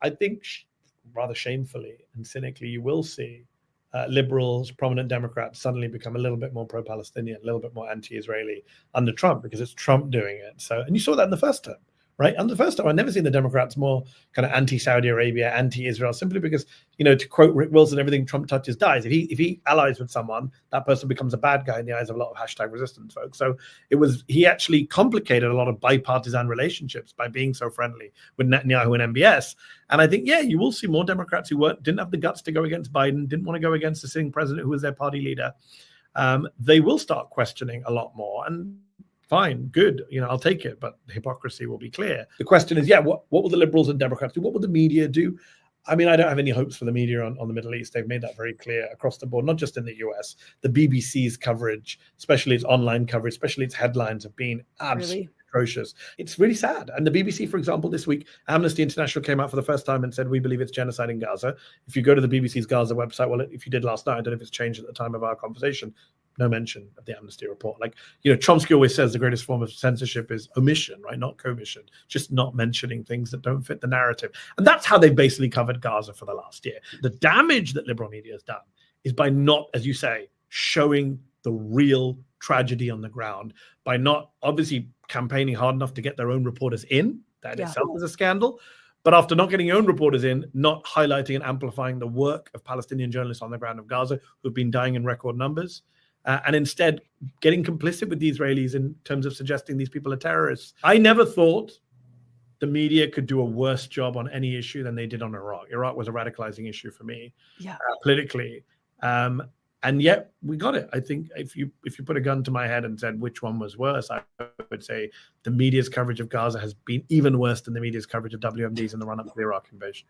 I think rather shamefully and cynically, you will see liberals, prominent Democrats suddenly become a little bit more pro-Palestinian, a little bit more anti-Israeli under Trump, because it's Trump doing it. So, and you saw that in the first term, right? Under the first term, I've never seen the Democrats more kind of anti-Saudi Arabia, anti-Israel, simply because, you know, to quote Rick Wilson, everything Trump touches dies. If he allies with someone, that person becomes a bad guy in the eyes of a lot of hashtag resistance folks. So he actually complicated a lot of bipartisan relationships by being so friendly with Netanyahu and MBS. And I think, you will see more Democrats who didn't have the guts to go against Biden, didn't want to go against the sitting president who was their party leader. They will start questioning a lot more. And fine, good, I'll take it, but the hypocrisy will be clear. The question is, what will the liberals and Democrats do? What will the media do? I mean, I don't have any hopes for the media on the Middle East. They've made that very clear across the board, not just in the US. The BBC's coverage, especially its online coverage, especially its headlines, have been absolutely atrocious. It's really sad. And the BBC, for example, this week, Amnesty International came out for the first time and said, we believe it's genocide in Gaza. If you go to the BBC's Gaza website, well, if you did last night, I don't know if it's changed at the time of our conversation, no mention of the Amnesty report. Like, Chomsky always says the greatest form of censorship is omission, right? Not commission, just not mentioning things that don't fit the narrative. And that's how they've basically covered Gaza for the last year. The damage that liberal media has done is by not, as you say, showing the real tragedy on the ground, by not obviously campaigning hard enough to get their own reporters in. That itself is a scandal. But after not getting your own reporters in, not highlighting and amplifying the work of Palestinian journalists on the ground of Gaza who've been dying in record numbers. And instead getting complicit with the Israelis in terms of suggesting these people are terrorists. I never thought the media could do a worse job on any issue than they did on Iraq. Iraq was a radicalizing issue for me politically. And yet we got it. I think if you put a gun to my head and said which one was worse, I would say the media's coverage of Gaza has been even worse than the media's coverage of WMDs in the run-up to the Iraq invasion.